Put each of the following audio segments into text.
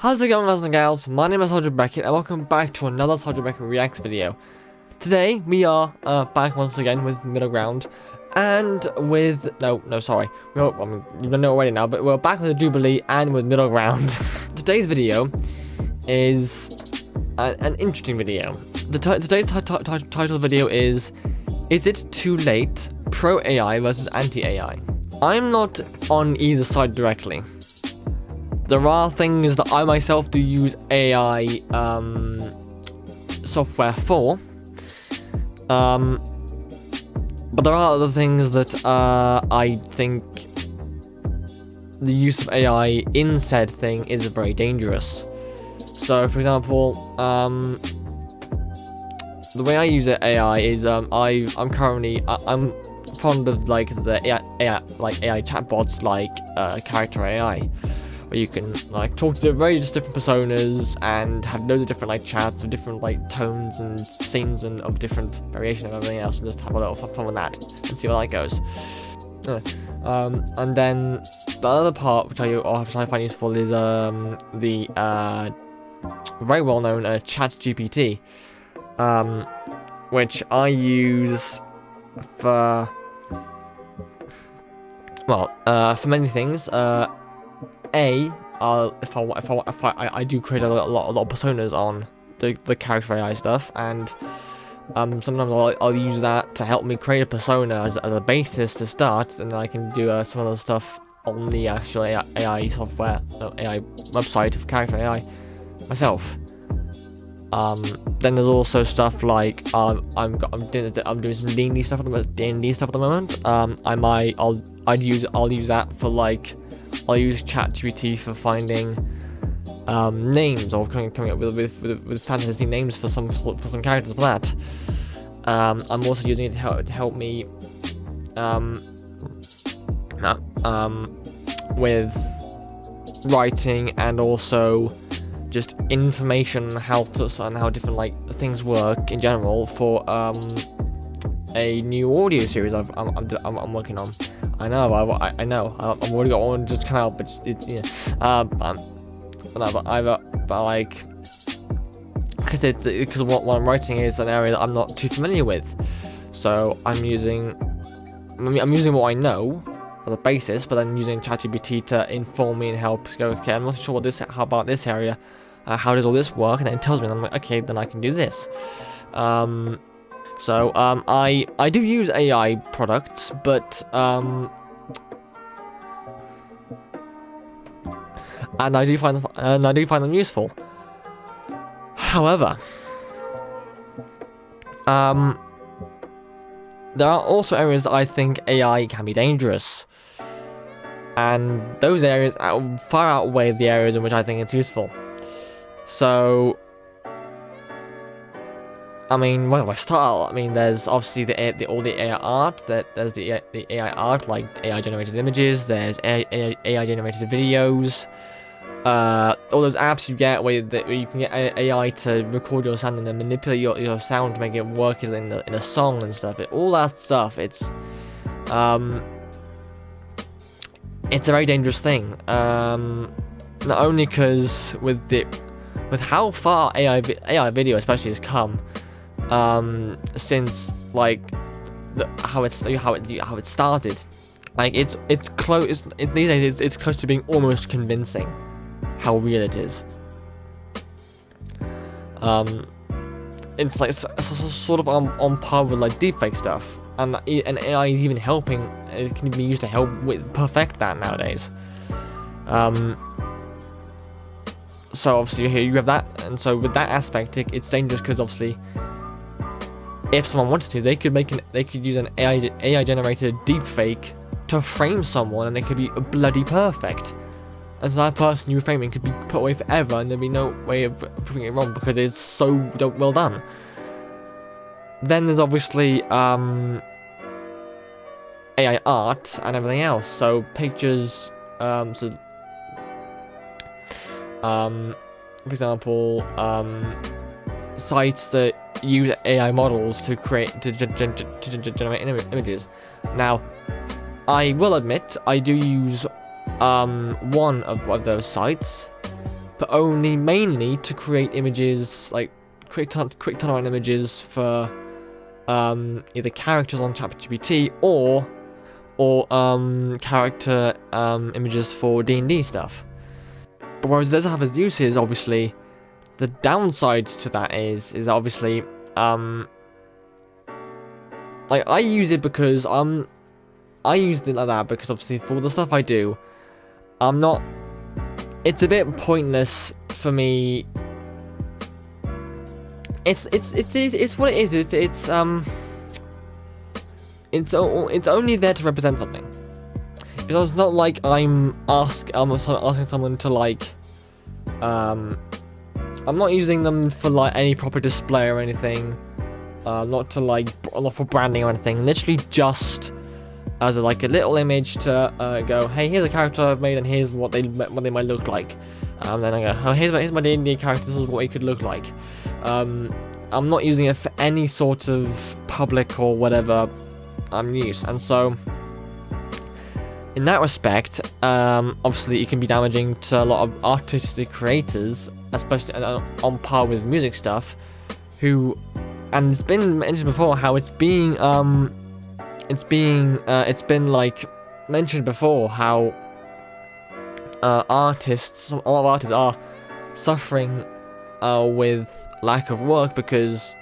How's it going, guys and gals? My name is Beckett and welcome back to another Beckett Reacts video. Today we are back once again with Middle Ground and with sorry. You don't know already now, but we're back with the Jubilee and with Middle Ground. Today's video is an interesting video. Today's title video is it too late? Pro AI versus anti AI. I'm not on either side directly. There are things that I myself do use AI software for, but there are other things that I think the use of AI in said thing is very dangerous. So, for example, the way I use AI is I'm fond of like the AI chatbots like Character AI, where you can like talk to various different personas and have loads of different like chats of different like tones and scenes and of different variation of everything else, and just have a little fun with that and see where that goes. And then the other part which I find useful is the very well known ChatGPT, which I use for many things. If I do create a lot of personas on the Character AI stuff, and sometimes I'll use that to help me create a persona as a basis to start, and then I can do some other stuff on the actual AI software, AI website of Character AI myself. Then there's also stuff like I'm doing some D&D stuff at the moment. I'll use that for like. I'll use ChatGPT for finding names, or coming up with fantasy names for some characters for that. I'm also using it to help me with writing and also just information on how different like things work in general for a new audio series I'm working on. I know. I've already got one just come out, but because what I'm writing is an area that I'm not too familiar with, so I'm using what I know as a basis, but then using ChatGPT to inform me and help go. Okay, I'm not sure how about this area, how does all this work, and then it tells me, and I'm like, okay, then I can do this. So I do use AI products, but and I do find them useful. However, there are also areas that I think AI can be dangerous, and those areas far outweigh the areas in which I think it's useful. So, I mean, where do I start? I mean, there's obviously all the AI art. There's the AI art, like AI generated images. There's AI generated videos. All those apps you get where you can get AI to record your sound and then manipulate your sound to make it work in a song and stuff. All that stuff. It's a very dangerous thing. Not only because with how far AI video especially has come. Since like how it started, like it's close. These days it's close to being almost convincing how real it is. It's like sort of on par with like deepfake stuff, and AI is even helping. It can be used to help perfect that nowadays. So obviously here you have that, and so with that aspect, it's dangerous because obviously, if someone wanted to, they could use an AI generated deepfake to frame someone, and it could be bloody perfect. And so that person you're framing could be put away forever, and there'd be no way of proving it wrong because it's so well done. Then there's obviously AI art and everything else. So pictures, for example, sites that use AI models to generate images. Now, I will admit I do use one of those sites, but only mainly to create images, like quick turnaround images for either characters on ChatGPT or character images for D&D stuff. But whereas it does have its uses, obviously, the downsides to that is that obviously, like I use it because I use it like that because obviously for the stuff I do, it's a bit pointless for me. It's what it is. It's only there to represent something. It's not like I'm asking someone to like, I'm not using them for like any proper display or anything, not for branding or anything. Literally just as a little image to go, hey, here's a character I've made and here's what they might look like. And then I go, oh, here's my D&D character. This is what he could look like. I'm not using it for any sort of public or whatever use, and so in that respect, obviously it can be damaging to a lot of artistic creators, especially on par with music stuff, and it's been mentioned before how it's been like mentioned before how a lot of artists are suffering with lack of work because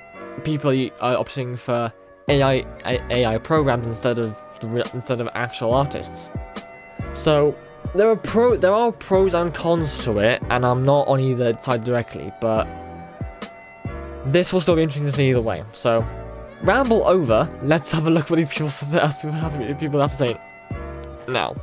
people are opting for AI programs instead of actual artists. So there are pros and cons to it, and I'm not on either side directly, but this will still be interesting to see either way. So ramble over. Let's have a look what these people have to say now.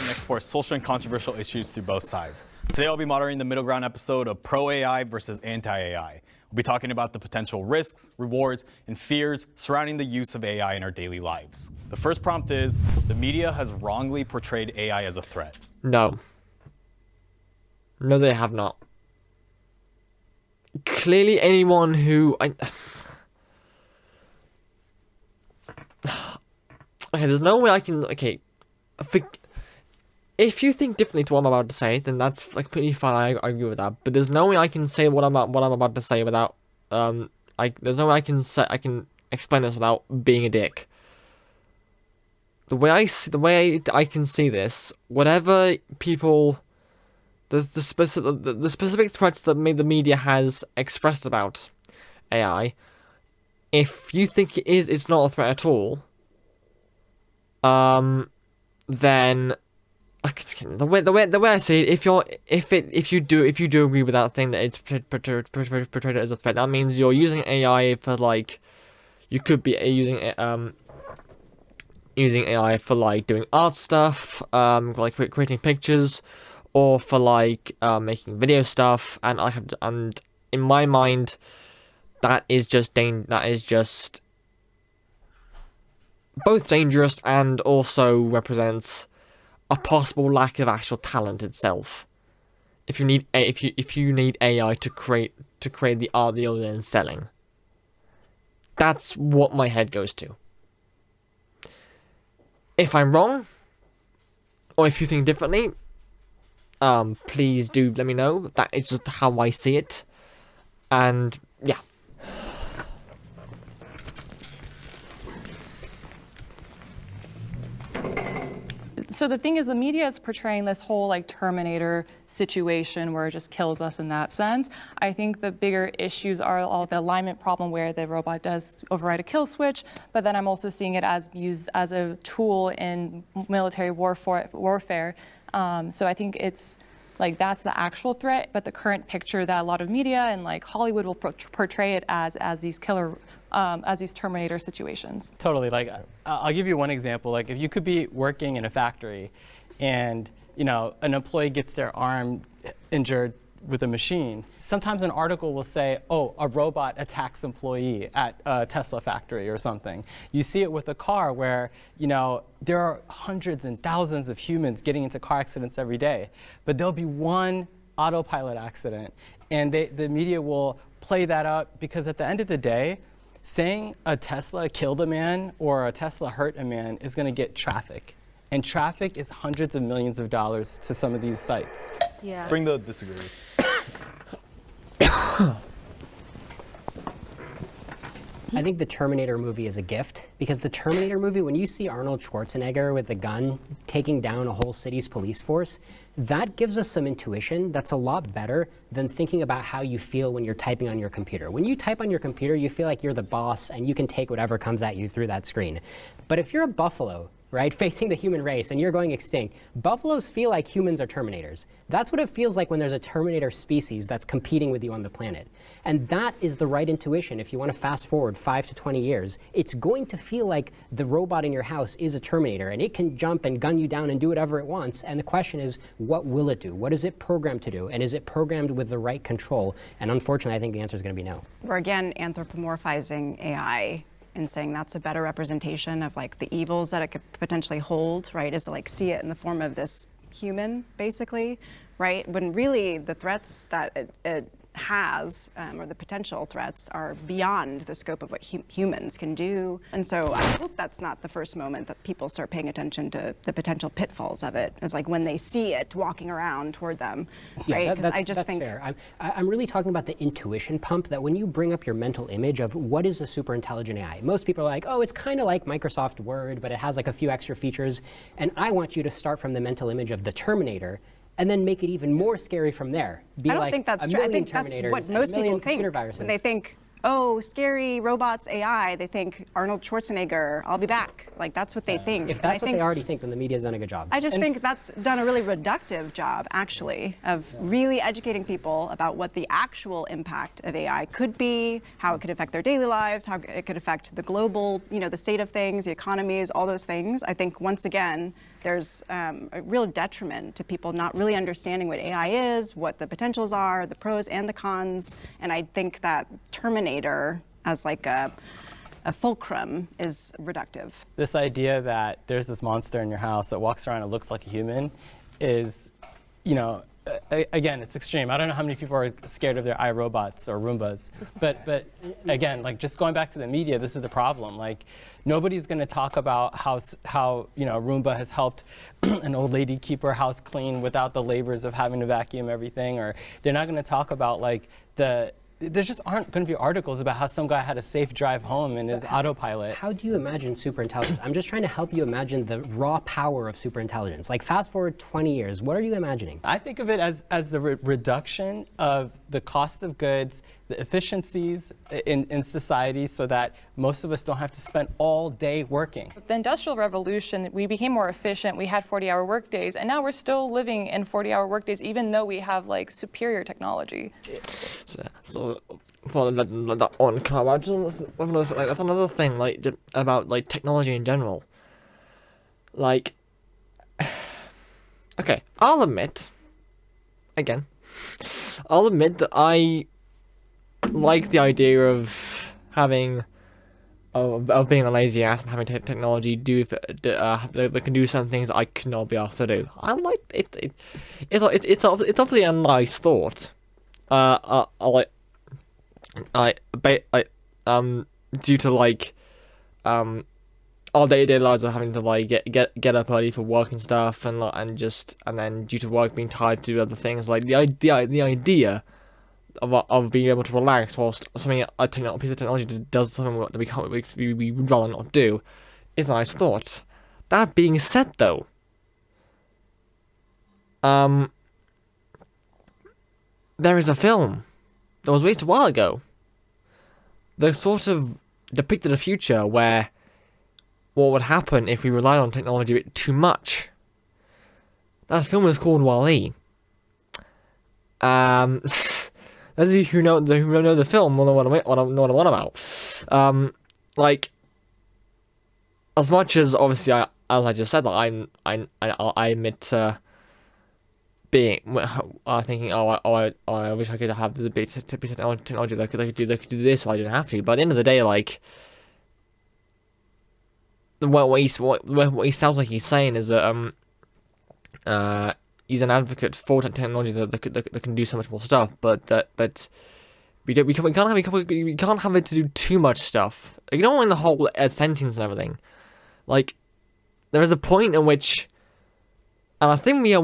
Explore social and controversial issues through both sides. Today I'll be moderating the middle ground episode of Pro AI versus Anti AI. We'll be talking about the potential risks, rewards, and fears surrounding the use of AI in our daily lives. The first prompt is, the media has wrongly portrayed AI as a threat. No. No, they have not. Clearly anyone who... Okay, there's no way I can... Okay. If you think differently to what I'm about to say, then that's completely fine. I agree with that. But there's no way I can say what I'm about to say without there's no way I can explain this without being a dick. The way I can see this, whatever people, the specific threats that the media has expressed about AI, if you think it's not a threat at all, then. The way I see it, if you do agree with that thing that it's portrayed as a threat, that means you're using AI for you could be using AI for doing art stuff, creating pictures, or for making video stuff, and in my mind, that is just both dangerous and also represents a possible lack of actual talent itself. If you need AI to create the art that you're then selling, that's what my head goes to. If I'm wrong, or if you think differently, please do let me know. That is just how I see it, and yeah. So the thing is, the media is portraying this whole Terminator situation where it just kills us in that sense. I think the bigger issues are all the alignment problem where the robot does override a kill switch, but then I'm also seeing it as used as a tool in military warfare. So I think it's that's the actual threat, but the current picture that a lot of media and Hollywood will portray it as these Terminator situations. Totally. I'll give you one example. If you could be working in a factory and, an employee gets their arm injured with a machine, sometimes an article will say, oh, a robot attacks employee at a Tesla factory or something. You see it with a car where, there are hundreds and thousands of humans getting into car accidents every day, but there'll be one autopilot accident, and the media will play that up because at the end of the day, saying a Tesla killed a man or a Tesla hurt a man is going to get traffic. And traffic is hundreds of millions of dollars to some of these sites. Yeah. Bring the disagreements. I think the Terminator movie is a gift, because the Terminator movie, when you see Arnold Schwarzenegger with a gun taking down a whole city's police force, that gives us some intuition that's a lot better than thinking about how you feel when you're typing on your computer. When you type on your computer, you feel like you're the boss and you can take whatever comes at you through that screen. But if you're a buffalo, right, facing the human race and you're going extinct, buffaloes feel like humans are Terminators. That's what it feels like when there's a Terminator species that's competing with you on the planet. And that is the right intuition. If you want to fast forward 5 to 20 years, it's going to feel like the robot in your house is a Terminator, and it can jump and gun you down and do whatever it wants. And the question is, what will it do? What is it programmed to do? And is it programmed with the right control? And unfortunately, I think the answer is going to be no. We're again anthropomorphizing AI and saying that's a better representation of like the evils that it could potentially hold, right? Is to like see it in the form of this human, basically, right? When really the threats that it has, or the potential threats, are beyond the scope of what humans can do. And so I hope that's not the first moment that people start paying attention to the potential pitfalls of it. It's like when they see it walking around toward them, right? Yeah, Because I just think fair. I'm really talking about the intuition pump, that when you bring up your mental image of what is a super intelligent AI, most people are like, oh, it's kind of like Microsoft Word, but it has like a few extra features. And I want you to start from the mental image of the Terminator, and then make it even more scary from there. I don't think that's true. I think that's what most people think. When they think, oh, scary robots, AI, they think Arnold Schwarzenegger, I'll be back. Like, that's what they think. If that's what they already think, then the media's done a good job. I just think that's done a really reductive job, actually, of really educating people about what the actual impact of AI could be, how it could affect their daily lives, how it could affect the global, the state of things, the economies, all those things. I think, once again, there's a real detriment to people not really understanding what AI is, what the potentials are, the pros and the cons. And I think that Terminator as like a fulcrum is reductive. This idea that there's this monster in your house that walks around and looks like a human is, again, it's extreme. I don't know how many people are scared of their iRobots or Roombas, but again, like just going back to the media, this is the problem. Like nobody's going to talk about how Roomba has helped an old lady keep her house clean without the labors of having to vacuum everything, or they're not going to talk about like there just aren't going to be articles about how some guy had a safe drive home in his autopilot. How do you imagine superintelligence? I'm just trying to help you imagine the raw power of superintelligence. Like fast forward 20 years, what are you imagining? I think of it as the reduction of the cost of goods, the efficiencies in society, so that most of us don't have to spend all day working. The Industrial Revolution, we became more efficient, we had 40-hour workdays, and now we're still living in 40-hour workdays even though we have like superior technology. So for that on car, that's another thing like about like technology in general. Like, okay, I'll admit that I like the idea of having of being a lazy ass and having technology that can do some things I could not be asked to do. I like it. It's obviously a nice thought. Due to like our day-to-day lives of having to like get up early for work and stuff, and then due to work being tied to other things, like the idea of being able to relax whilst something a piece of technology that does something that we would rather not do is a nice thought. That being said, though, there is a film that was released a while ago that sort of depicted a future where what would happen if we relied on technology a bit too much. That film is called Wall-E. Those of you who know the film will know what I'm on about. Like, as much as obviously as I just said, that I admit being thinking, I wish I could have the big piece of technology that could do this, so I didn't have to. But at the end of the day, like, what he sounds like he's saying is that he's an advocate for technology that can do so much more stuff, but we can't have it to do too much stuff. Like, you don't want the whole sentence and everything. Like, there is a point in which And I think we're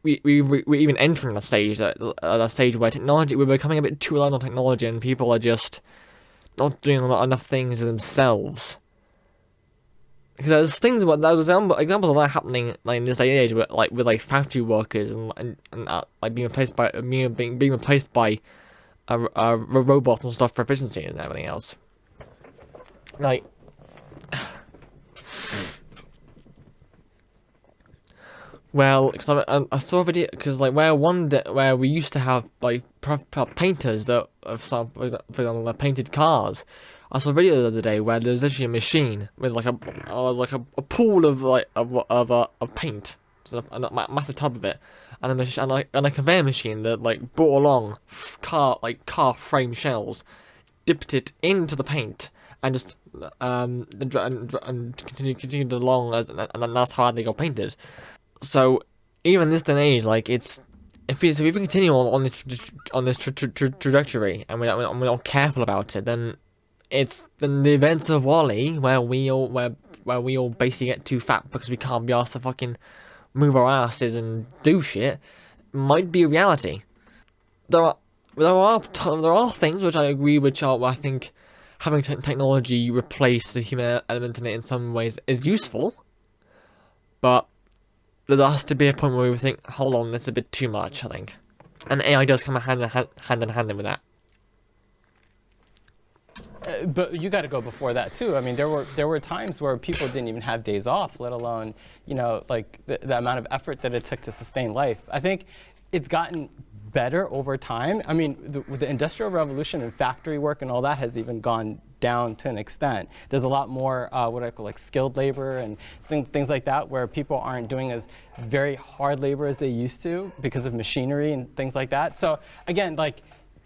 even entering a stage where technology, we're becoming a bit too reliant on technology, and people are just not doing enough things themselves. Because there's examples of that happening like in this day and age, with factory workers and being replaced by being replaced by robots and stuff for efficiency and everything else. Like, well, because I saw a video, because where we used to have painters that for example painted cars. I saw a video the other day where there's literally a machine with a pool of paint, so a massive tub of it, and a conveyor machine that brought along car frame shells, dipped it into the paint, and just continued along, and that's how they got painted. So even this day and age, if we continue on this trajectory, and we're not careful about it, then the events of WALL-E, where we all basically get too fat because we can't be asked to fucking move our asses and do shit, might be a reality. There are things which I agree, where I think having technology replace the human element in it in some ways is useful, but there has to be a point where we think, hold on, that's a bit too much, I think. And AI does come hand in hand with that. But you got to go before that too. I mean, there were times where people didn't even have days off, let alone the amount of effort that it took to sustain life. I think it's gotten better over time. I mean, the Industrial Revolution and factory work and all that has even gone down to an extent. There's a lot more what I call skilled labor and things like that, where people aren't doing as very hard labor as they used to because of machinery and things like that. So again,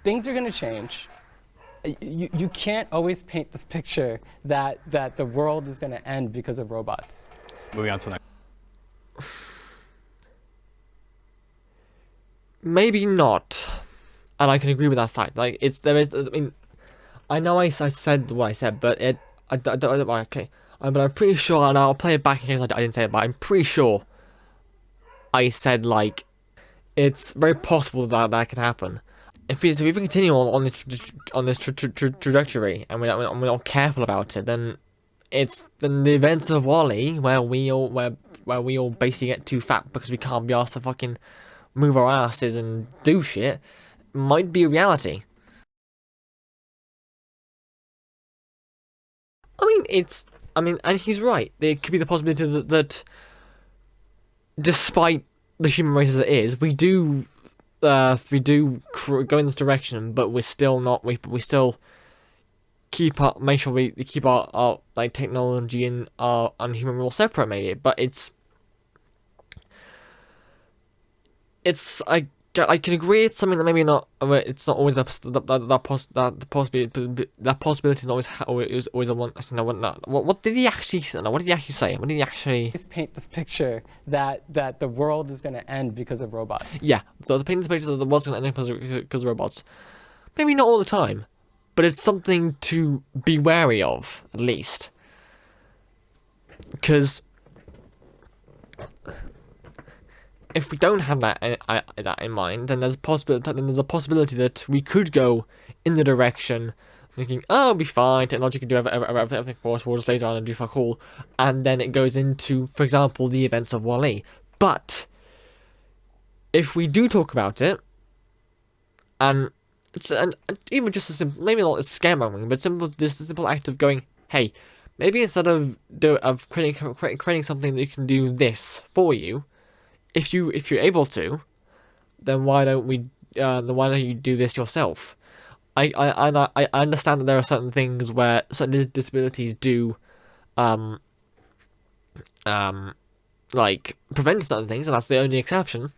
things are going to change. You can't always paint this picture that the world is going to end because of robots. Moving on to the next. Maybe not, and I can agree with that fact. I mean, I know I said what I said, but okay. But I'm pretty sure, and I'll play it back in case I didn't say it, but I'm pretty sure I said it's very possible that can happen. If we continue on this trajectory, and we're not careful about it, then the events of WALL-E, where we all basically get too fat because we can't be asked to fucking move our asses and do shit, might be a reality. And he's right. There could be the possibility that despite the human race as it is, we do go in this direction, but we're still not. We still make sure we keep our technology and human rule separate, maybe. But I can agree it's something that maybe not. It's not always that possibility is not always a one. Actually, no, what did he actually say? No, what did he actually say? What did he actually? Just paint this picture that the world is going to end because of robots. Yeah, so the paint this picture that the world's going to end because of robots. Maybe not all the time, but it's something to be wary of, at least. Because if we don't have that in mind, then there's a possibility that we could go in the direction thinking, oh, it'll be fine, technology can do everything for us, we'll just lay down and do fuck all, and then it goes into, for example, the events of WALL-E. But if we do talk about it, and even just a simple, maybe not a scaremongering, but just a simple act of going, hey, maybe instead of creating something that can do this for you, if you're able to, then why don't you do this yourself? I understand that there are certain things where certain disabilities do prevent certain things, and that's the only exception.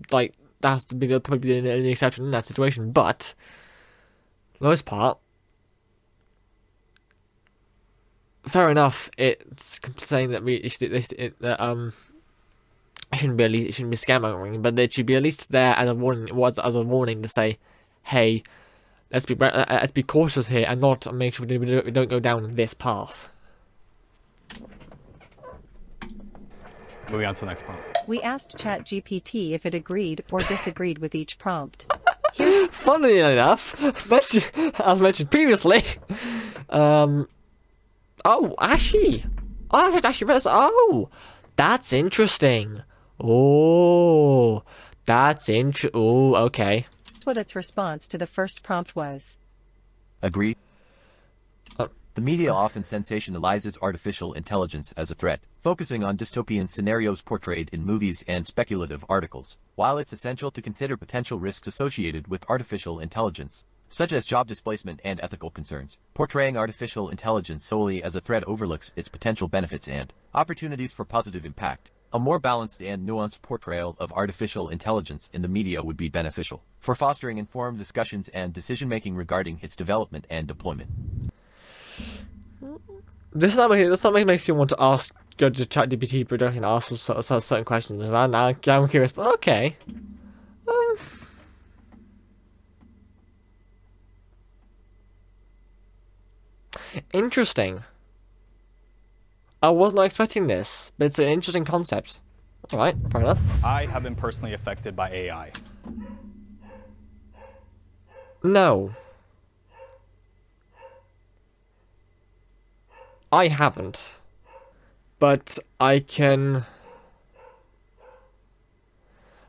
That has to be probably the only exception in that situation. But for the most part, fair enough. It's saying that it shouldn't be scaremongering, but it should be at least there as a warning to say, hey, let's be cautious here and not make sure we don't go down this path. Moving on to the next point. We asked ChatGPT if it agreed or disagreed with each prompt. Funnily enough, as mentioned previously, oh, actually, I haven't actually read this. Oh, that's interesting. Oh, oh, okay. That's what its response to the first prompt was. Agree. The media often sensationalizes artificial intelligence as a threat, focusing on dystopian scenarios portrayed in movies and speculative articles. While it's essential to consider potential risks associated with artificial intelligence, such as job displacement and ethical concerns, portraying artificial intelligence solely as a threat overlooks its potential benefits and opportunities for positive impact. A more balanced and nuanced portrayal of artificial intelligence in the media would be beneficial for fostering informed discussions and decision-making regarding its development and deployment. This not makes you want to ask go to ChatGPT directly and ask certain questions. I'm curious, but okay. Interesting. I was not expecting this, but it's an interesting concept. All right, fair enough. I have been personally affected by AI. No. I haven't. But I can...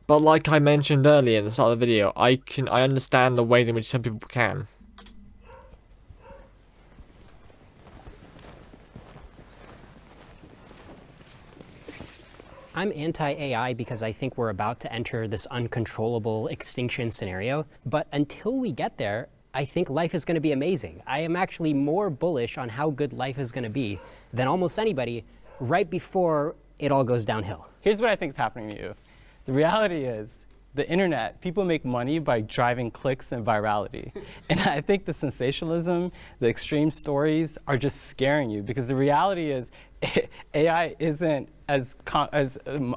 But like I mentioned earlier in the start of the video, I understand the ways in which some people can. I'm anti-AI because I think we're about to enter this uncontrollable extinction scenario. But until we get there, I think life is going to be amazing. I am actually more bullish on how good life is going to be than almost anybody right before it all goes downhill. Here's what I think is happening to you. The reality is, the internet, people make money by driving clicks and virality. And I think the sensationalism, the extreme stories are just scaring you, because the reality is AI isn't as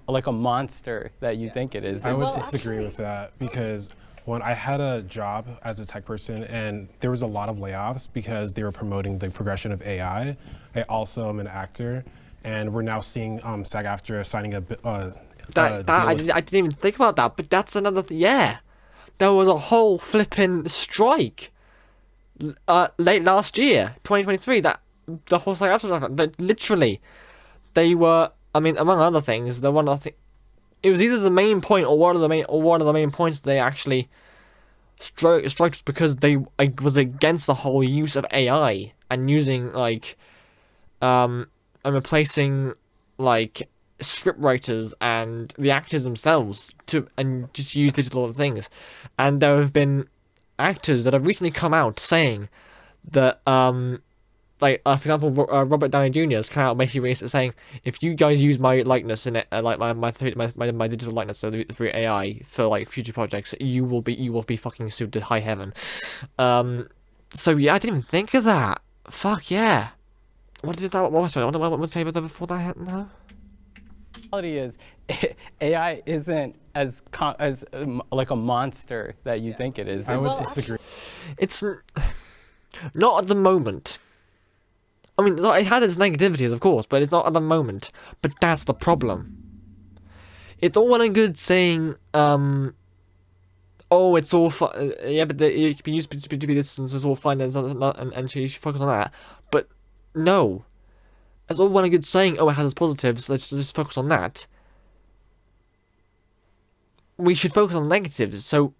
like a monster that you think it is. I would disagree with that, because when I had a job as a tech person and there was a lot of layoffs because they were promoting the progression of AI. I also am an actor, and we're now seeing SAG-AFTRA signing I didn't even think about that, but that's another thing. Yeah, there was a whole flipping strike late last year, 2023. That the whole SAG-AFTRA, literally, they were. I mean, among other things, the one I think it was either the main point or one of the main points they actually strikes because they was against the whole use of AI and using and replacing script writers and the actors themselves and just use digital things. And there have been actors that have recently come out saying that for example, Robert Downey Jr. has come out basically saying, if you guys use my likeness in it, my digital likeness through AI for future projects, you will be fucking sued to high heaven. So yeah, I didn't even think of that. Fuck yeah. What was I say about that before that? No. The reality is, AI isn't as like a monster that you think it is. I would disagree. It's not at the moment. I mean, it had its negativities, of course, but it's not at the moment. But that's the problem. It's all well and good saying, oh, it's all fine. Yeah, but it can be used to be this, and it's all fine, and you should focus on that. But no. It's all well and good saying, oh, it has its positives, let's just focus on that. We should focus on negatives, so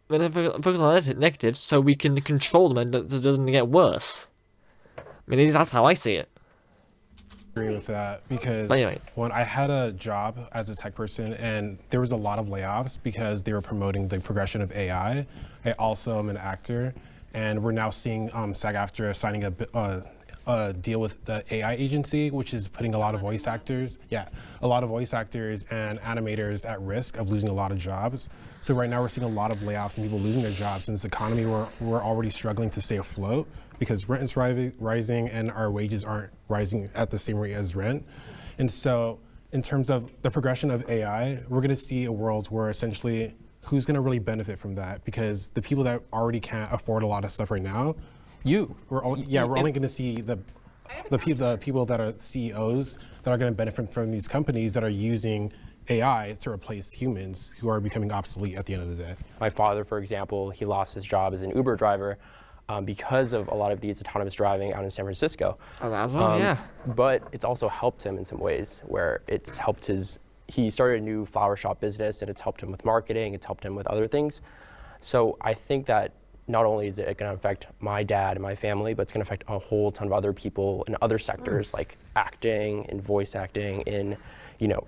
focus on negatives so we can control them and it doesn't get worse. I mean, that's how I see it. Agree with that, because anyway, when I had a job as a tech person and there was a lot of layoffs because they were promoting the progression of AI. I also am an actor, and we're now seeing SAG-AFTRA signing a deal with the AI agency, which is putting a lot of voice actors and animators at risk of losing a lot of jobs. So right now we're seeing a lot of layoffs and people losing their jobs. In this economy, we're already struggling to stay afloat because rent is rising and our wages aren't rising at the same rate as rent. And so in terms of the progression of AI, we're gonna see a world where essentially who's gonna really benefit from that? Because the people that already can't afford a lot of stuff right now, we're only going to see the people that are CEOs that are going to benefit from these companies that are using AI to replace humans who are becoming obsolete at the end of the day. My father, for example, he lost his job as an Uber driver because of a lot of these autonomous driving out in San Francisco. Oh, as well, yeah. But it's also helped him in some ways where it's helped he started a new flower shop business and it's helped him with marketing, it's helped him with other things. So I think that not only is it going to affect my dad and my family, but it's going to affect a whole ton of other people in other sectors like acting and voice acting in,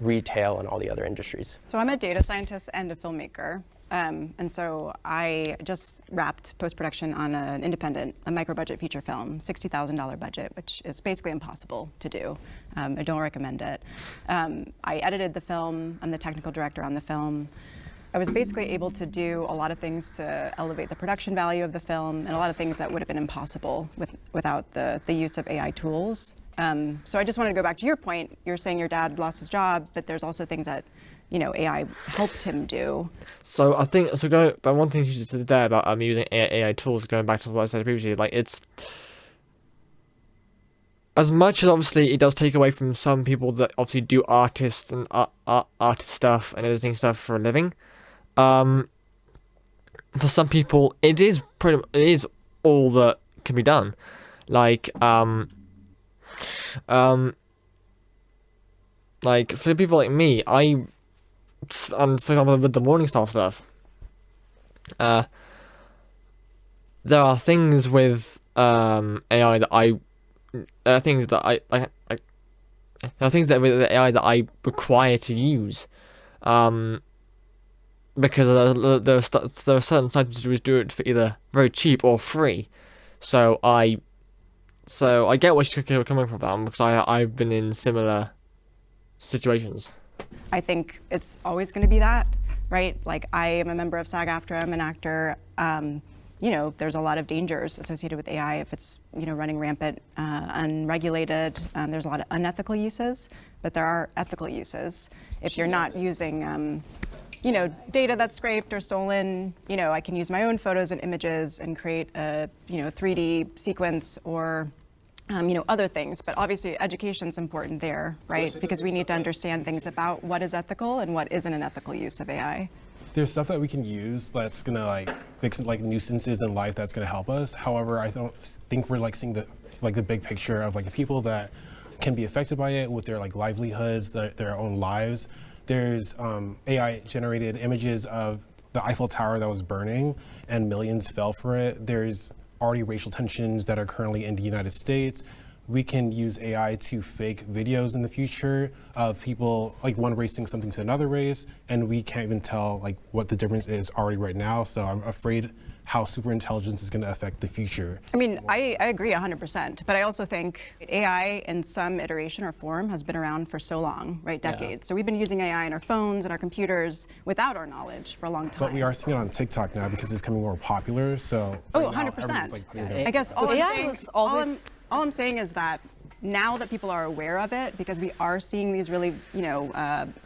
retail and all the other industries. So I'm a data scientist and a filmmaker. And so I just wrapped post-production on a micro-budget feature film, $60,000 budget, which is basically impossible to do. I don't recommend it. I edited the film. I'm the technical director on the film. I was basically able to do a lot of things to elevate the production value of the film and a lot of things that would have been impossible without the use of AI tools. So I just wanted to go back to your point. You're saying your dad lost his job, but there's also things that AI helped him do. So I think that one thing you just said there about using AI tools, going back to what I said previously, like it's as much as obviously it does take away from some people that obviously do artist stuff and editing stuff for a living. For some people, it is all that can be done. Like for people like me, and for example with the Morningstar stuff, there are things with AI that there are things with the AI that I require to use, because there are certain sites which do it for either very cheap or free. So I get where she's coming from because I've been in similar situations. I think it's always going to be that, right? Like I am a member of SAG-AFTRA, I'm an actor. There's a lot of dangers associated with AI if it's, running rampant, unregulated. There's a lot of unethical uses, but there are ethical uses. If you're not using, data that's scraped or stolen, I can use my own photos and images and create a, 3D sequence or other things, but obviously education's important there, right? Because we need to understand things about what is ethical and what isn't an ethical use of AI. There's stuff that we can use that's gonna fix nuisances in life that's gonna help us. However, I don't think we're seeing the big picture of the people that can be affected by it with their livelihoods, their own lives. There's AI generated images of the Eiffel Tower that was burning and millions fell for it. There's already racial tensions that are currently in the United States. We can use AI to fake videos in the future of people, one race saying something to another race, and we can't even tell what the difference is already right now. So I'm afraid how superintelligence is going to affect the future. I mean, I agree 100%, but I also think AI in some iteration or form has been around for so long, right? Decades. Yeah. So we've been using AI in our phones and our computers without our knowledge for a long time. But we are seeing it on TikTok now because it's becoming more popular. So oh, 100%. I guess all I'm saying is that now that people are aware of it, because we are seeing these really,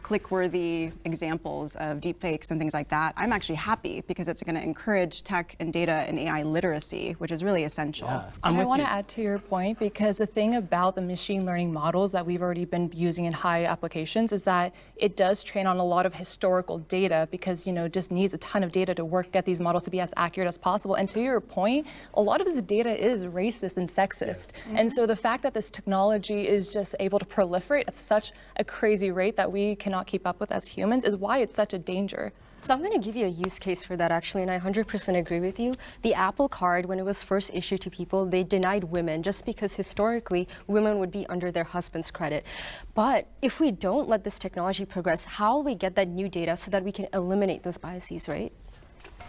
click-worthy examples of deepfakes and things like that, I'm actually happy because it's going to encourage tech and data and AI literacy, which is really essential. Yeah. I want to add to your point, because the thing about the machine learning models that we've already been using in high applications is that it does train on a lot of historical data because, just needs a ton of data to get these models to be as accurate as possible. And to your point, a lot of this data is racist and sexist. Yes. Mm-hmm. And so the fact that this technology is just able to proliferate at such a crazy rate that we cannot keep up with as humans is why it's such a danger. So I'm going to give you a use case for that, actually, and I 100% agree with you. The Apple Card, when it was first issued to people, they denied women just because historically women would be under their husband's credit. But if we don't let this technology progress, how will we get that new data so that we can eliminate those biases, right?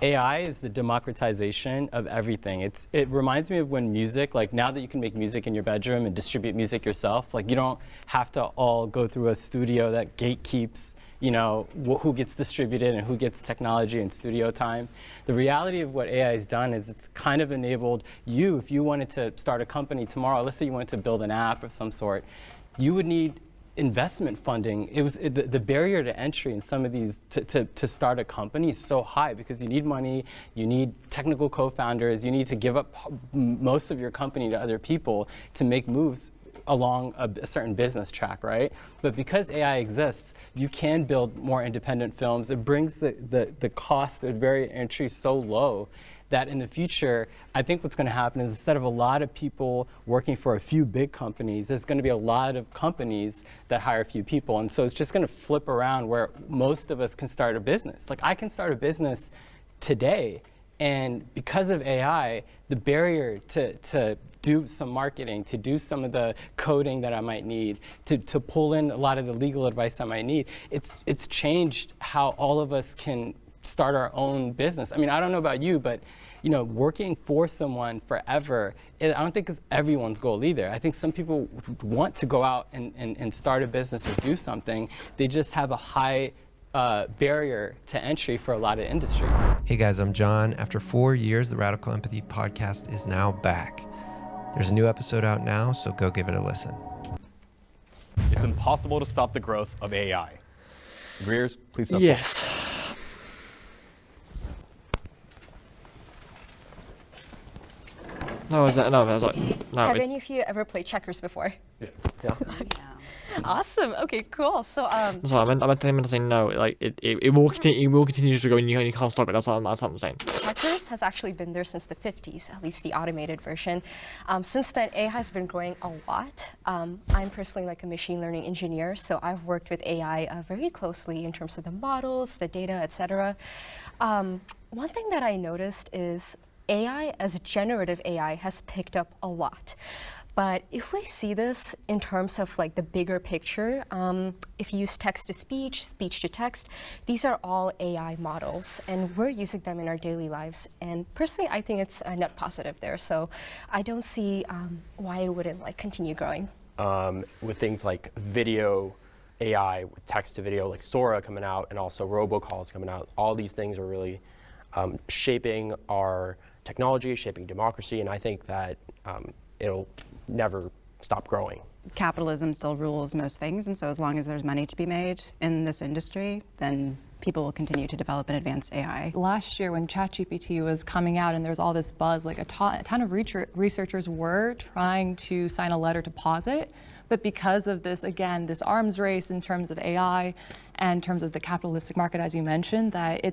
AI is the democratization of everything. It reminds me of when music, now that you can make music in your bedroom and distribute music yourself, you don't have to all go through a studio that gatekeeps, who gets distributed and who gets technology and studio time. The reality of what AI has done is it's kind of enabled you, if you wanted to start a company tomorrow, let's say you wanted to build an app of some sort, you would need investment funding. The barrier to entry in some of these to start a company is so high because you need money, you need technical co-founders, you need to give up most of your company to other people to make moves along a certain business track, right? But because AI exists, you can build more independent films. It brings the cost of barrier entry so low that in the future, I think what's going to happen is instead of a lot of people working for a few big companies, there's going to be a lot of companies that hire a few people. And so it's just going to flip around where most of us can start a business. Like I can start a business today, and because of AI, the barrier to do some marketing, to do some of the coding that I might need, to pull in a lot of the legal advice I might need, it's changed how all of us can start our own business. I mean, I don't know about you, but working for someone forever, I don't think is everyone's goal either. I think some people want to go out and start a business or do something. They just have a high barrier to entry for a lot of industries. Hey guys, I'm John. After 4 years, the Radical Empathy podcast is now back. There's a new episode out now, so go give it a listen. It's impossible to stop the growth of AI. Greers, please step Yes. No, is that, no, I was like, no. Have any of you ever played checkers before? Yeah. Awesome. Okay, cool. So, Sorry, I meant to say no. Like it will continue to go, and you can't stop it. That's what I'm saying. checkers has actually been there since the 50s, at least the automated version. Since then, AI has been growing a lot. I'm personally like a machine learning engineer, so I've worked with AI very closely in terms of the models, the data, etc. One thing that I noticed is AI as generative AI has picked up a lot. But if we see this in terms of like the bigger picture, if you use text to speech, speech to text, these are all AI models, and we're using them in our daily lives. And personally, I think it's a net positive there. So I don't see why it wouldn't like continue growing. With things like video AI, with text to video, like Sora coming out, and also robocalls coming out, all these things are really shaping our technology, shaping democracy, and I think that it'll never stop growing. Capitalism still rules most things, and so as long as there's money to be made in this industry, then people will continue to develop and advance AI. Last year when ChatGPT was coming out and there was all this buzz, like a ton of researchers were trying to sign a letter to pause it, but because of this, again, this arms race in terms of AI and in terms of the capitalistic market, as you mentioned, that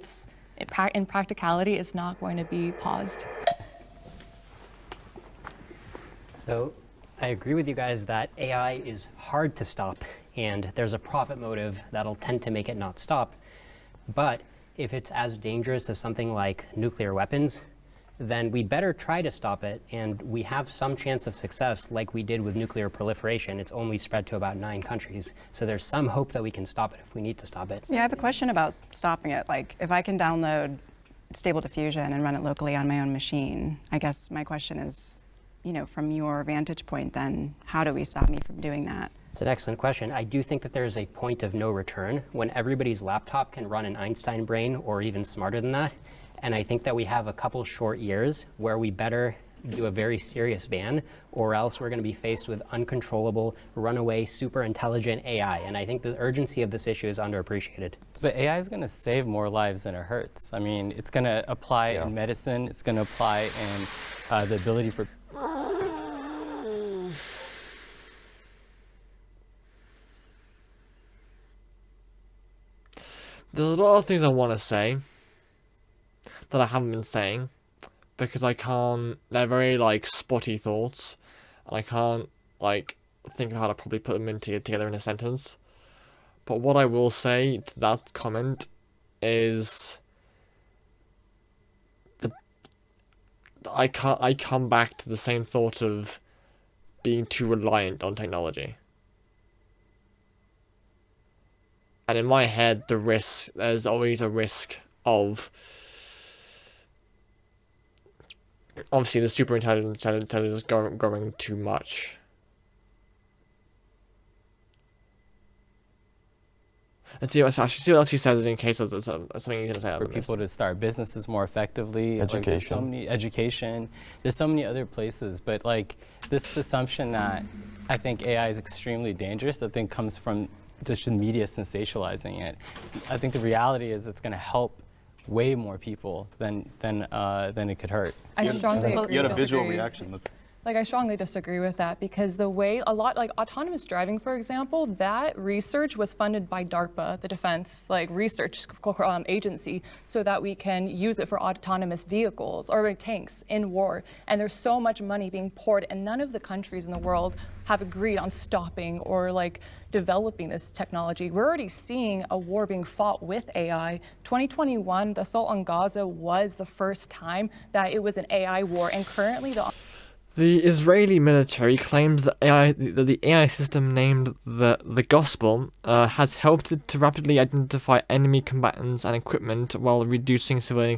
in practicality, it's not going to be paused. So I agree with you guys that AI is hard to stop, and there's a profit motive that'll tend to make it not stop. But if it's as dangerous as something like nuclear weapons, then we better try to stop it, and we have some chance of success like we did with nuclear proliferation. It's only spread to about 9 countries. So there's some hope that we can stop it if we need to stop it. Yeah, I have a question about stopping it. Like, if I can download Stable Diffusion and run it locally on my own machine, I guess my question is, from your vantage point, then how do we stop me from doing that? It's an excellent question. I do think that there is a point of no return when everybody's laptop can run an Einstein brain or even smarter than that. And I think that we have a couple short years where we better do a very serious ban, or else we're going to be faced with uncontrollable, runaway, super intelligent AI. And I think the urgency of this issue is underappreciated. But AI is going to save more lives than it hurts. I mean, it's going to apply in medicine. It's going to apply in the ability for There's a lot of things I want to say that I haven't been saying because I can't. They're very spotty thoughts, and I can't think of how to probably put them together in a sentence. But what I will say to that comment is I come back to the same thought of being too reliant on technology. And in my head, there's always a risk of, obviously, the super intelligence growing too much. And see what else she says in case of something you're going to say. For people to start businesses more effectively. Education. Education. There's so many other places, but this assumption that I think AI is extremely dangerous, I think comes from just the media sensationalizing it. I think the reality is it's going to help way more people than it could hurt. I strongly agree. You had a visual reaction. Like, I strongly disagree with that because the way like autonomous driving, for example, that research was funded by DARPA, the defense research agency, so that we can use it for autonomous vehicles or tanks in war. And there's so much money being poured, and none of the countries in the world have agreed on stopping or developing this technology. We're already seeing a war being fought with AI. 2021, the assault on Gaza was the first time that it was an AI war, and currently The Israeli military claims that the AI system named the Gospel has helped it to rapidly identify enemy combatants and equipment while reducing civilian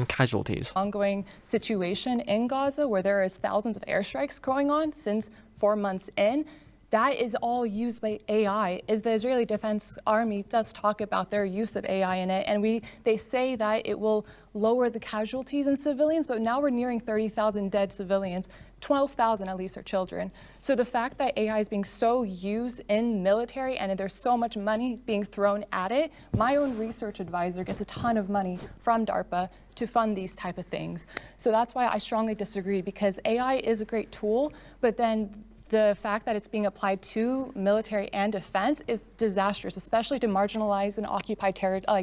casualties. Ongoing situation in Gaza where there is thousands of airstrikes going on since 4 months in. That is all used by AI. The Israeli Defense Army does talk about their use of AI in it, and they say that it will lower the casualties in civilians, but now we're nearing 30,000 dead civilians. 12,000 at least are children. So the fact that AI is being so used in military and there's so much money being thrown at it, my own research advisor gets a ton of money from DARPA to fund these type of things. So that's why I strongly disagree, because AI is a great tool, but then the fact that it's being applied to military and defense is disastrous, especially to marginalized and occupied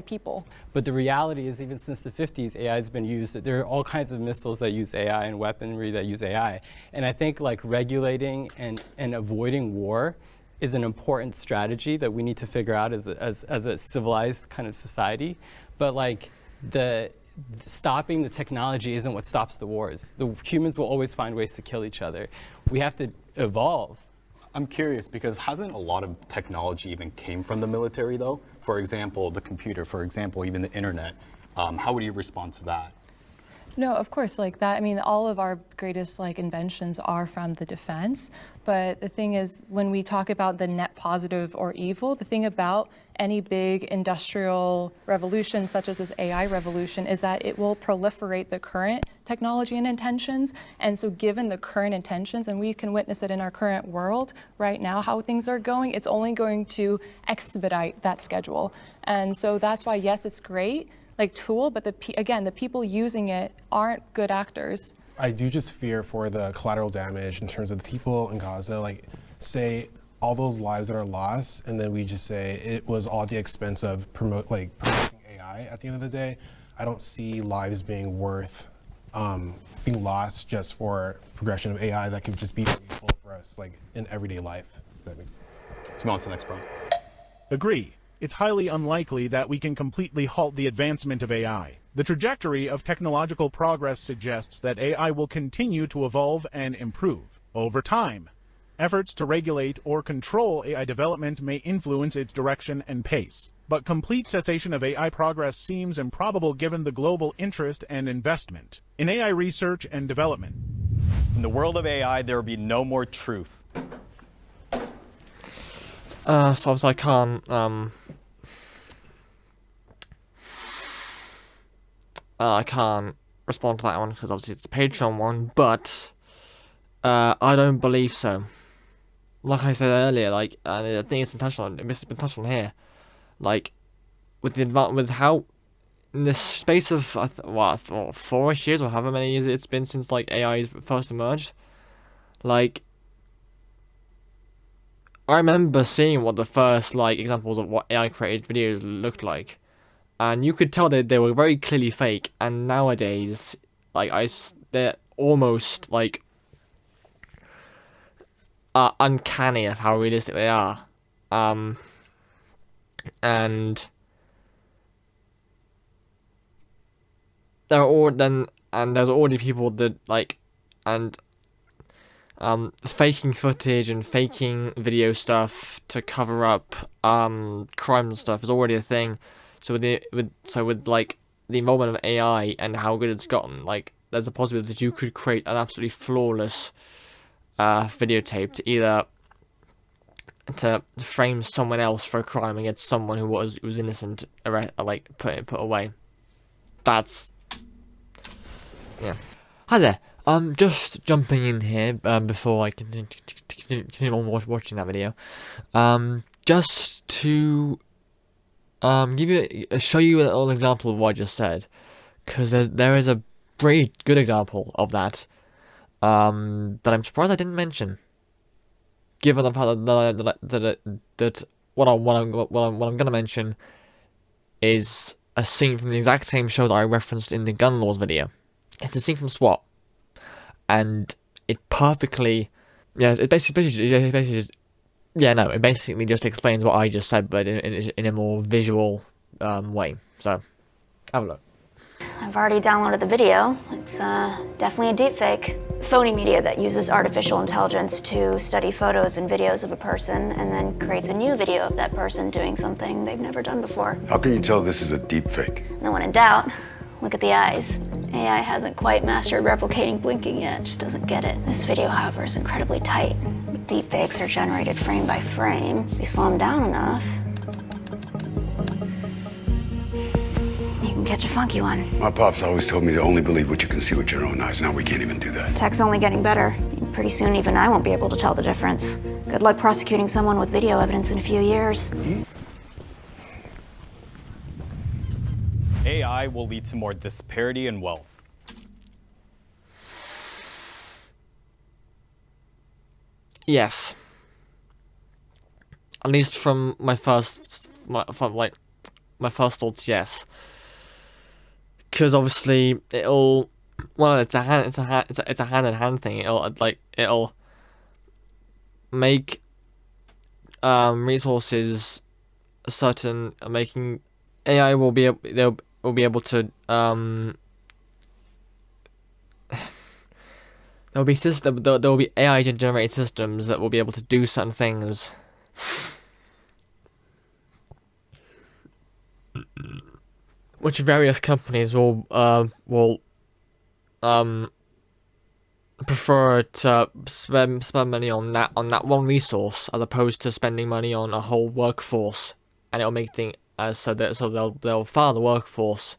people. But the reality is, even since the 50s, AI has been used. There are all kinds of missiles that use AI and weaponry that use AI. And I think regulating and avoiding war is an important strategy that we need to figure out as a civilized kind of society. But stopping the technology isn't what stops the wars. The humans will always find ways to kill each other. We have to evolve. I'm curious because hasn't a lot of technology even came from the military though? For example, the computer, for example, even the internet. How would you respond to that? No, of course, that. I mean, all of our greatest inventions are from the defense. But the thing is, when we talk about the net positive or evil, the thing about any big industrial revolution, such as this AI revolution, is that it will proliferate the current technology and intentions. And so given the current intentions, and we can witness it in our current world right now, how things are going, it's only going to expedite that schedule. And so that's why, yes, it's great, tool, but the people using it aren't good actors. I do just fear for the collateral damage in terms of the people in Gaza, say all those lives that are lost, and then we just say it was all at the expense of promoting AI at the end of the day. I don't see lives being worth being lost just for progression of AI that could just be useful for us in everyday life. If that makes sense. Let's move on to the next point. Agree. It's highly unlikely that we can completely halt the advancement of AI. The trajectory of technological progress suggests that AI will continue to evolve and improve. Over time, efforts to regulate or control AI development may influence its direction and pace. But complete cessation of AI progress seems improbable given the global interest and investment in AI research and development. In the world of AI, there will be no more truth. So obviously I can't respond to that one because obviously it's a Patreon one, but I don't believe so. Like I said earlier, I think it's intentional. It's been touched on here, with how in the space of 4-ish years or however many years it's been since AI first emerged, I remember seeing what the first examples of what AI created videos looked like, and you could tell that they were very clearly fake. And nowadays, they're almost uncanny of how realistic they are. And there's already people that faking footage and faking video stuff to cover up crimes and stuff is already a thing. So with the involvement of AI and how good it's gotten, there's a possibility that you could create an absolutely flawless videotape to either to frame someone else for a crime against someone who was innocent, put away. That's yeah. Hi there. Just jumping in here before I continue on watching that video. Just to show you a little example of what I just said, because there is a pretty good example of that. that I'm surprised I didn't mention. Given the fact that what I'm gonna mention is a scene from the exact same show that I referenced in the gun laws video. It's a scene from SWAT, and it basically just explains what I just said, but in a more visual way. So, have a look. I've already downloaded the video. It's definitely a deepfake. Phony media that uses artificial intelligence to study photos and videos of a person and then creates a new video of that person doing something they've never done before. How can you tell this is a deepfake? And then when in doubt, look at the eyes. AI hasn't quite mastered replicating blinking yet, just doesn't get it. This video, however, is incredibly tight. Deepfakes are generated frame by frame. If you slow them down enough, you can catch a funky one. My pops always told me to only believe what you can see with your own eyes. Now we can't even do that. Tech's only getting better. Pretty soon even I won't be able to tell the difference. Good luck prosecuting someone with video evidence in a few years. AI will lead to more disparity in wealth. Yes. At least from my first thoughts, yes. Because obviously it'll, well, it's a hand-in-hand thing. It'll make resources certain, making AI will be able to there will be AI generated systems that will be able to do certain things. Which various companies will prefer to spend money on that one resource as opposed to spending money on a whole workforce, and it'll make things so they'll fire the workforce,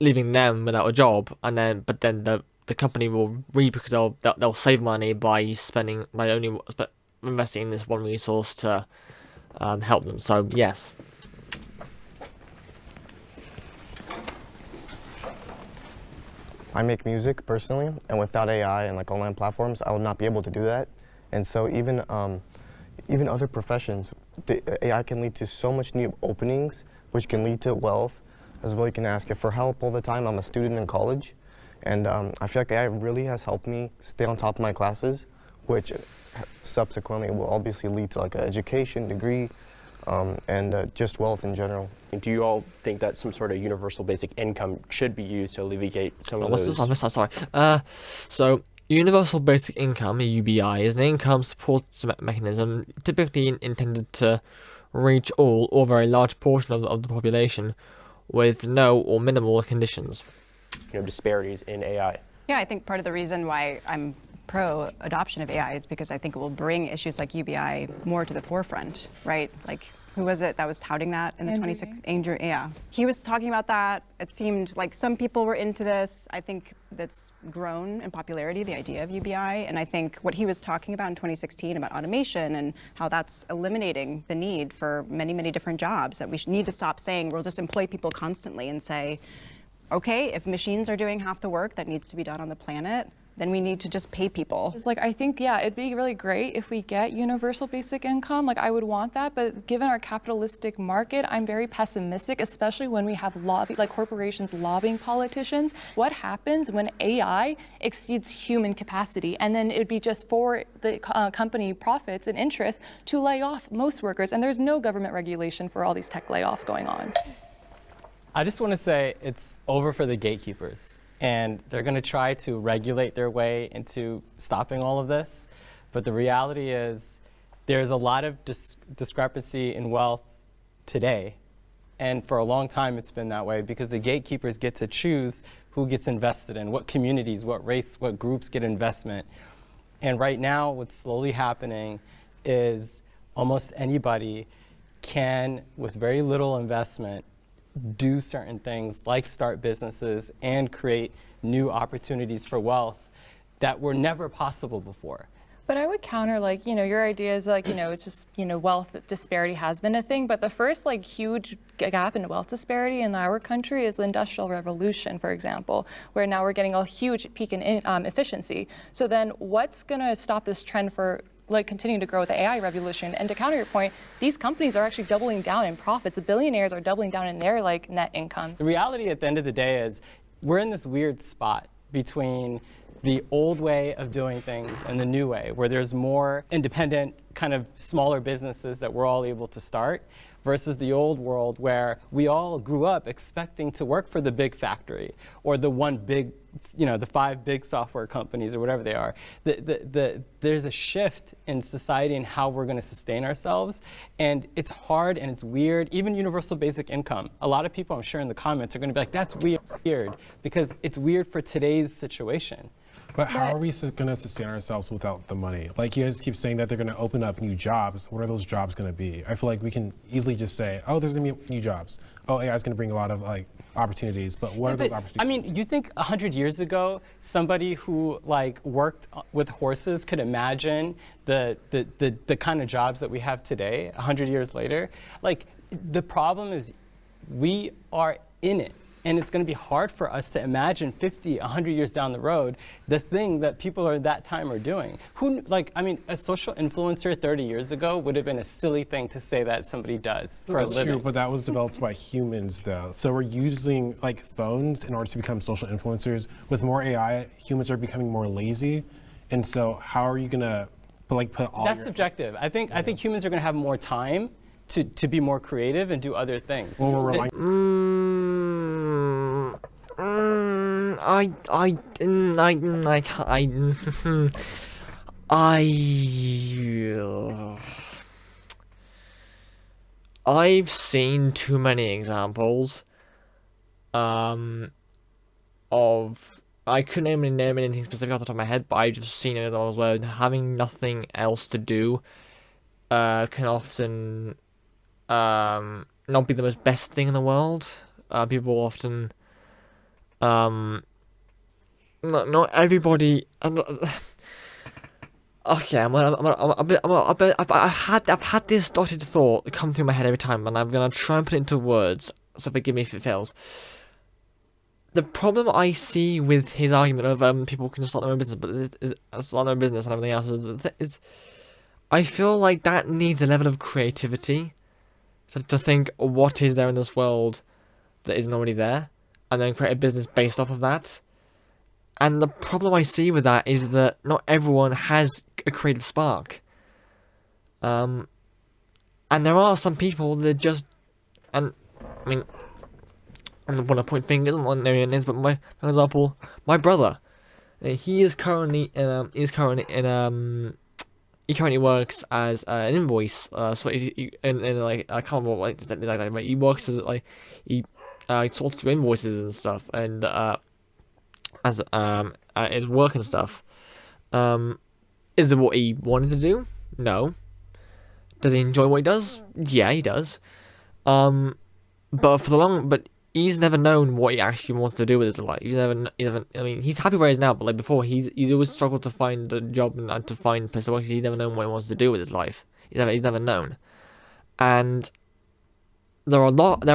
leaving them without a job, and then the company will reap because they'll save money by only investing in this one resource to help them. So yes. I make music personally, and without AI and like online platforms, I would not be able to do that. And so even other professions, the AI can lead to so much new openings, which can lead to wealth as well. You can ask it for help all the time. I'm a student in college, and I feel like AI really has helped me stay on top of my classes, which subsequently will obviously lead to like an education degree and just wealth in general. Do you all think that some sort of universal basic income should be used to alleviate some of those? I missed that, sorry. So, universal basic income, UBI, is an income support mechanism typically intended to reach all or very large portion of the population with no or minimal conditions. Disparities in AI. Yeah, I think part of the reason why I'm pro adoption of AI is because I think it will bring issues like UBI more to the forefront, right? Like, who was it that was touting that in the 26? Andrew, yeah. He was talking about that. It seemed like some people were into this. I think that's grown in popularity, the idea of UBI. And I think what he was talking about in 2016 about automation and how that's eliminating the need for many, many different jobs, that we need to stop saying we'll just employ people constantly and say, okay, if machines are doing half the work that needs to be done on the planet, then we need to just pay people. It's like, I think, yeah, it'd be really great if we get universal basic income. Like, I would want that, but given our capitalistic market, I'm very pessimistic, especially when we have corporations lobbying politicians. What happens when AI exceeds human capacity? And then it'd be just for the company profits and interests to lay off most workers, and there's no government regulation for all these tech layoffs going on. I just want to say it's over for the gatekeepers. And they're going to try to regulate their way into stopping all of this. But the reality is there's a lot of discrepancy in wealth today. And for a long time, it's been that way because the gatekeepers get to choose who gets invested in, what communities, what race, what groups get investment. And right now, what's slowly happening is almost anybody can, with very little investment, do certain things like start businesses and create new opportunities for wealth that were never possible before. But I would counter, like, your idea is like, it's just, wealth disparity has been a thing. But the first, like, huge gap in wealth disparity in our country is the Industrial Revolution, for example, where now we're getting a huge peak in efficiency. So then what's going to stop this trend for like continuing to grow with the AI revolution? And to counter your point, these companies are actually doubling down in profits. The billionaires are doubling down in their like net incomes. The reality at the end of the day is we're in this weird spot between the old way of doing things and the new way, where there's more independent, kind of smaller businesses that we're all able to start, versus the old world where we all grew up expecting to work for the big factory or the one big, the 5 big software companies or whatever they are. There's a shift in society and how we're going to sustain ourselves, and it's hard and it's weird. Even universal basic income, a lot of people I'm sure in the comments are going to be like, that's weird, because it's weird for today's situation. But how are we going to sustain ourselves without the money? Like, you guys keep saying that they're going to open up new jobs. What are those jobs going to be? I feel like we can easily just say, oh, there's going to be new jobs. Oh, AI is going to bring a lot of like opportunities. But what are those opportunities? I mean, you think 100 years ago, somebody who like worked with horses could imagine the kind of jobs that we have today, 100 years later? Like, the problem is we are in it. And it's going to be hard for us to imagine 50, 100 years down the road, the thing that people at that time are doing. A social influencer 30 years ago would have been a silly thing to say that somebody does for a living. That's true, but that was developed by humans, though. So we're using like phones in order to become social influencers. With more AI, humans are becoming more lazy. And so how are you going to put all That's subjective. I think humans are going to have more time to be more creative and do other things. Well, we're relying I've seen too many examples of, I couldn't even name anything specific off the top of my head, but I've just seen it as well. Having nothing else to do can often not be the most best thing in the world. People often, not everybody. Okay, I've had this dotted thought come through my head every time, and I'm gonna try and put it into words. So forgive me if it fails. The problem I see with his argument of people can just start their own business, but start their own business and everything else is I feel like that needs a level of creativity to think what is there in this world that isn't already there, and then create a business based off of that. And the problem I see with that is that not everyone has a creative spark. And there are some people that just, and I mean, I don't want to point fingers on what anyone is, but for example, my brother, he currently works as an invoice. So he like, I can't remember what like that, but he works as like he sorts through invoices and stuff, and as his work and stuff. Is it what he wanted to do? No. Does he enjoy what he does? Yeah, he does. But he's never known what he actually wants to do with his life. I mean, he's happy where he is now, but like before, he's always struggled to find a job and to find place to work. He's never known what he wants to do with his life. He's never known. And there are a lot.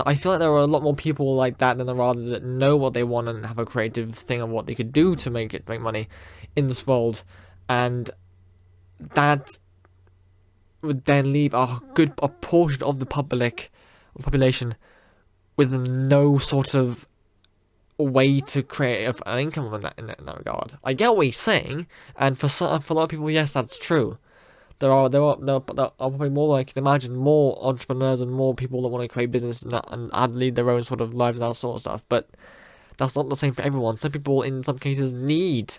I feel like there are a lot more people like that than there are that know what they want and have a creative thing of what they could do to make money in this world, and that would then leave a portion of the population with no sort of way to create an income in that regard. I get what he's saying, and for a lot of people, yes, that's true. There are probably more imagine more entrepreneurs and more people that want to create business and lead their own sort of lives and that sort of stuff. But that's not the same for everyone. Some people, in some cases, need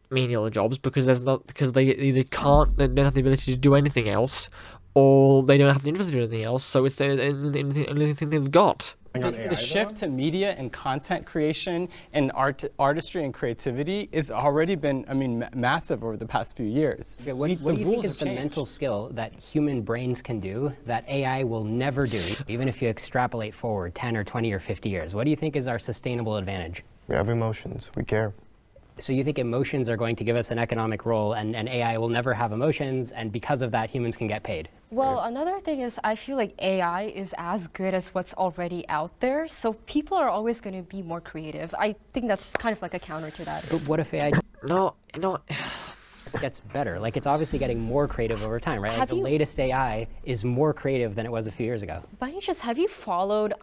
menial jobs because they either they don't have the ability to do anything else, or they don't have the interest to do anything else. So it's the only thing they've got. The shift to media and content creation and artistry and creativity has already been, massive over the past few years. Okay, what do you think is the mental skill that human brains can do that AI will never do, even if you extrapolate forward 10 or 20 or 50 years? What do you think is our sustainable advantage? We have emotions. We care. So you think emotions are going to give us an economic role, and AI will never have emotions, and because of that, humans can get paid? Well, another thing is I feel like AI is as good as what's already out there, so people are always going to be more creative. I think that's kind of like a counter to that. But what if AI No. gets better? Like, it's obviously getting more creative over time, right? Like, the latest AI is more creative than it was a few years ago. By any chance, have you followed,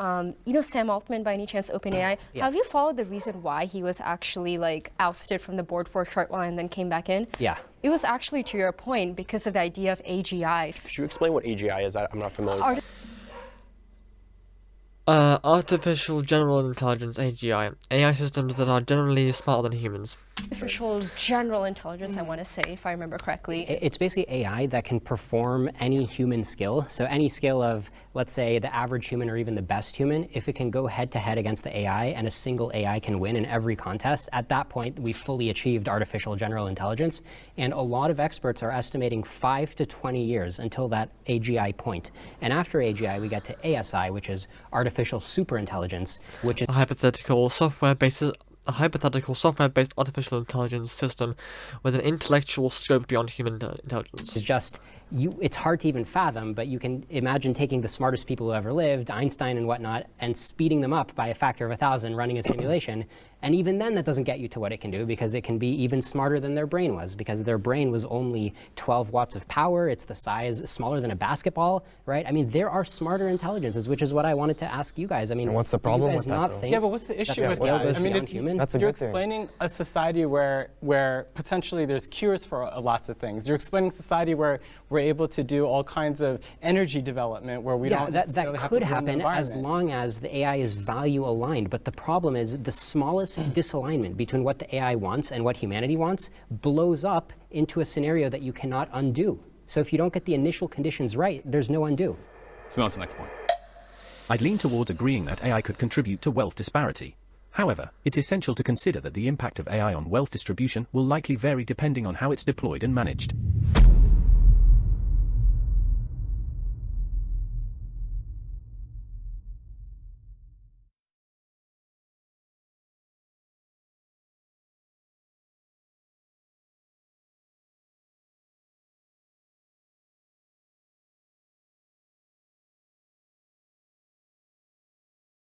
Sam Altman, by any chance, OpenAI? Yes. Have you followed the reason why he was actually, ousted from the board for a short while and then came back in? Yeah. It was actually, to your point, because of the idea of AGI. Could you explain what AGI is? I'm not familiar with that. Artificial General Intelligence, AGI. AI systems that are generally smarter than humans. Artificial general intelligence, I want to say, if I remember correctly. It's basically AI that can perform any human skill. So any skill of, let's say, the average human or even the best human, if it can go head-to-head against the AI and a single AI can win in every contest, at that point, we fully achieved artificial general intelligence. And a lot of experts are estimating 5 to 20 years until that AGI point. And after AGI, we get to ASI, which is artificial superintelligence, which is a hypothetical software-based artificial intelligence system with an intellectual scope beyond human intelligence. It's just, it's hard to even fathom, but you can imagine taking the smartest people who ever lived, Einstein and whatnot, and speeding them up by a factor of 1,000 running a simulation. And even then, that doesn't get you to what it can do, because it can be even smarter than their brain was, because their brain was only 12 watts of power. It's the size smaller than a basketball, right? I mean, there are smarter intelligences, which is what I wanted to ask you guys. I mean, and what's the problem with that, Yeah, but what's the issue with that? I mean, you're explaining a society where potentially there's cures for lots of things. You're explaining a society where we're able to do all kinds of energy development, where we don't necessarily have to could happen as long as the AI is value aligned. But the problem is the smallest disalignment between what the AI wants and what humanity wants blows up into a scenario that you cannot undo. So if you don't get the initial conditions right, there's no undo. Let's move on to the next point. I'd lean towards agreeing that AI could contribute to wealth disparity. However, it's essential to consider that the impact of AI on wealth distribution will likely vary depending on how it's deployed and managed.